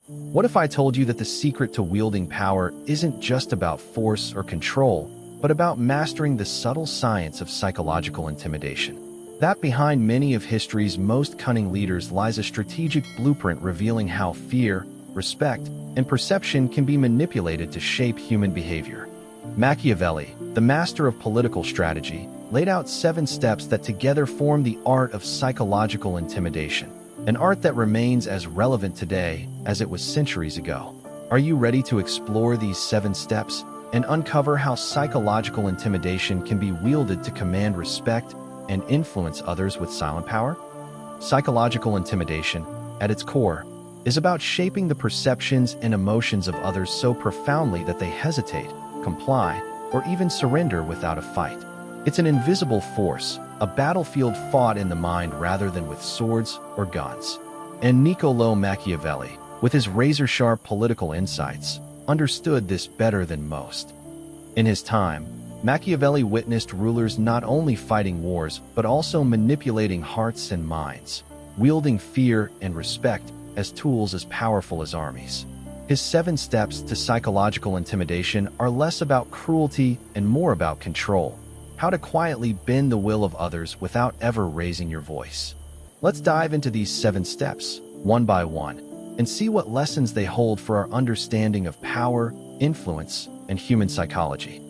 What if I told you that the secret to wielding power isn't just about force or control, but about mastering the subtle science of psychological intimidation? That behind many of history's most cunning leaders lies a strategic blueprint revealing how fear, respect, and perception can be manipulated to shape human behavior. Machiavelli, the master of political strategy, laid out 7 steps that together form the art of psychological intimidation, an art that remains as relevant today as it was centuries ago. Are you ready to explore these 7 steps and uncover how psychological intimidation can be wielded to command respect and influence others with silent power? Psychological intimidation, at its core, is about shaping the perceptions and emotions of others so profoundly that they hesitate, comply, or even surrender without a fight. It's an invisible force, a battlefield fought in the mind rather than with swords or guns. And Niccolò Machiavelli, with his razor-sharp political insights, understood this better than most. In his time, Machiavelli witnessed rulers not only fighting wars but also manipulating hearts and minds, wielding fear and respect as tools as powerful as armies. His 7 steps to psychological intimidation are less about cruelty and more about control, how to quietly bend the will of others without ever raising your voice. Let's dive into these 7 steps, one by one, and see what lessons they hold for our understanding of power, influence, and human psychology.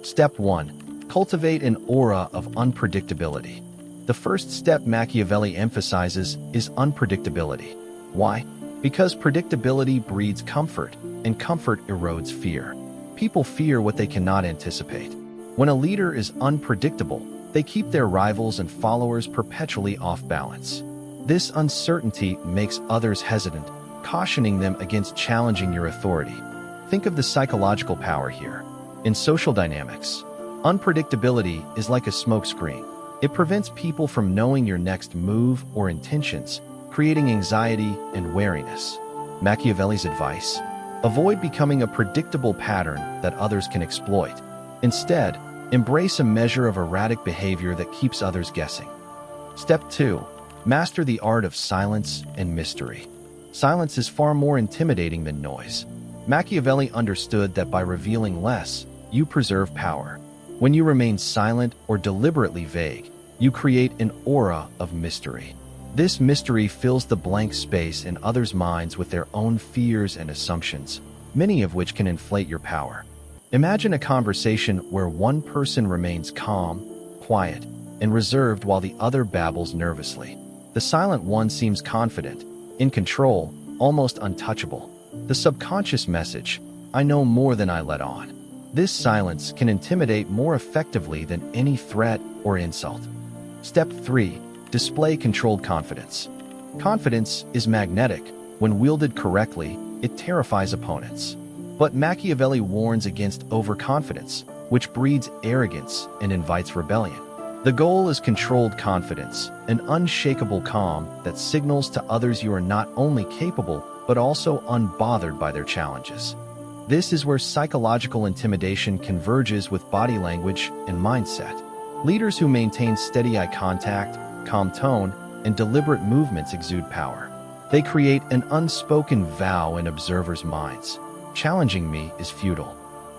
Step 1. Cultivate an aura of unpredictability. The first step Machiavelli emphasizes is unpredictability. Why? Because predictability breeds comfort, and comfort erodes fear. People fear what they cannot anticipate. When a leader is unpredictable, they keep their rivals and followers perpetually off balance. This uncertainty makes others hesitant, cautioning them against challenging your authority. Think of the psychological power here. In social dynamics, unpredictability is like a smokescreen. It prevents people from knowing your next move or intentions, creating anxiety and wariness. Machiavelli's advice: avoid becoming a predictable pattern that others can exploit. Instead, embrace a measure of erratic behavior that keeps others guessing. Step 2. Master the art of silence and mystery. Silence is far more intimidating than noise. Machiavelli understood that by revealing less, you preserve power. When you remain silent or deliberately vague, you create an aura of mystery. This mystery fills the blank space in others' minds with their own fears and assumptions, many of which can inflate your power. Imagine a conversation where one person remains calm, quiet, and reserved while the other babbles nervously. The silent one seems confident, in control, almost untouchable. The subconscious message: I know more than I let on. This silence can intimidate more effectively than any threat or insult. Step 3. Display controlled confidence. Confidence is magnetic. When wielded correctly, it terrifies opponents. But Machiavelli warns against overconfidence, which breeds arrogance and invites rebellion. The goal is controlled confidence, an unshakable calm that signals to others you are not only capable, but also unbothered by their challenges. This is where psychological intimidation converges with body language and mindset. Leaders who maintain steady eye contact, calm tone, and deliberate movements exude power. They create an unspoken vow in observers' minds: challenging me is futile.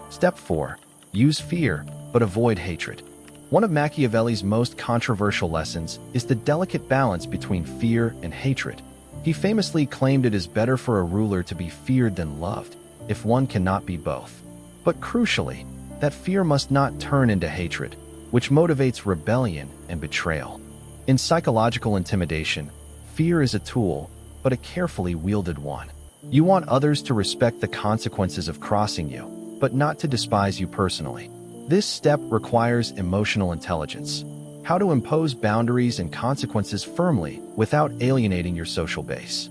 Step 4. Use fear, but avoid hatred. One of Machiavelli's most controversial lessons is the delicate balance between fear and hatred. He famously claimed it is better for a ruler to be feared than loved, if one cannot be both. But crucially, that fear must not turn into hatred, which motivates rebellion and betrayal. In psychological intimidation, fear is a tool, but a carefully wielded one. You want others to respect the consequences of crossing you, but not to despise you personally. This step requires emotional intelligence: how to impose boundaries and consequences firmly without alienating your social base.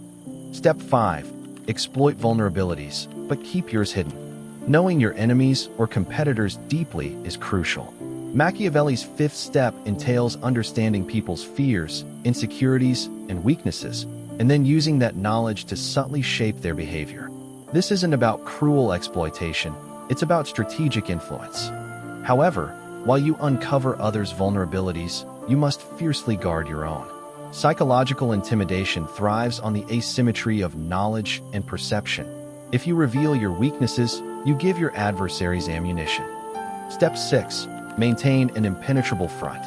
Step 5. Exploit vulnerabilities, but keep yours hidden. Knowing your enemies or competitors deeply is crucial. Machiavelli's 5th step entails understanding people's fears, insecurities, and weaknesses, and then using that knowledge to subtly shape their behavior. This isn't about cruel exploitation, it's about strategic influence. However, while you uncover others' vulnerabilities, you must fiercely guard your own. Psychological intimidation thrives on the asymmetry of knowledge and perception. If you reveal your weaknesses, you give your adversaries ammunition. Step 6. Maintain an impenetrable front.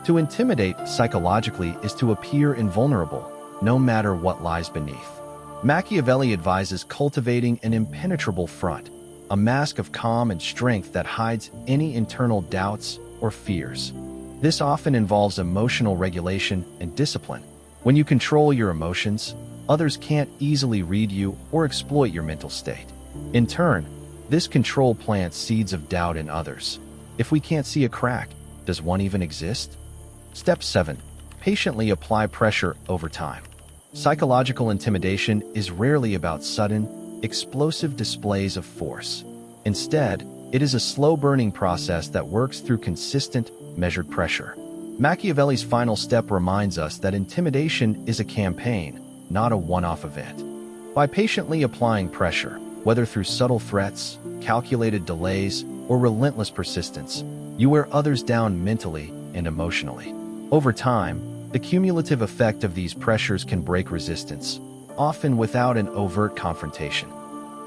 To intimidate psychologically is to appear invulnerable, no matter what lies beneath. Machiavelli advises cultivating an impenetrable front, a mask of calm and strength that hides any internal doubts or fears. This often involves emotional regulation and discipline. When you control your emotions, others can't easily read you or exploit your mental state. In turn, this control plants seeds of doubt in others. If we can't see a crack, does one even exist? Step 7. Patiently apply pressure over time. Psychological intimidation is rarely about sudden, explosive displays of force. Instead, it is a slow-burning process that works through consistent, measured pressure. Machiavelli's final step reminds us that intimidation is a campaign, not a one-off event. By patiently applying pressure, whether through subtle threats, calculated delays, or relentless persistence, you wear others down mentally and emotionally. Over time, the cumulative effect of these pressures can break resistance, often without an overt confrontation.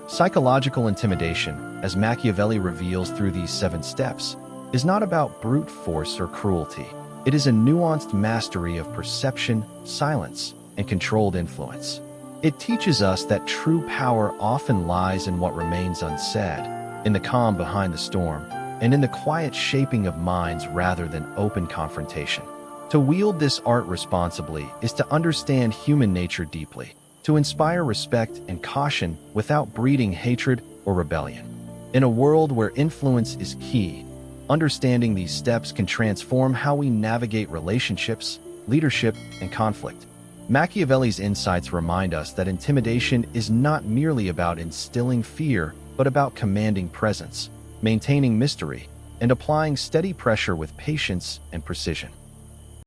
Psychological intimidation, as Machiavelli reveals through these 7 steps, is not about brute force or cruelty. It is a nuanced mastery of perception, silence, and controlled influence. It teaches us that true power often lies in what remains unsaid, in the calm behind the storm, and in the quiet shaping of minds rather than open confrontation. To wield this art responsibly is to understand human nature deeply, to inspire respect and caution without breeding hatred or rebellion. In a world where influence is key, understanding these steps can transform how we navigate relationships, leadership, and conflict. Machiavelli's insights remind us that intimidation is not merely about instilling fear, but about commanding presence, maintaining mystery, and applying steady pressure with patience and precision.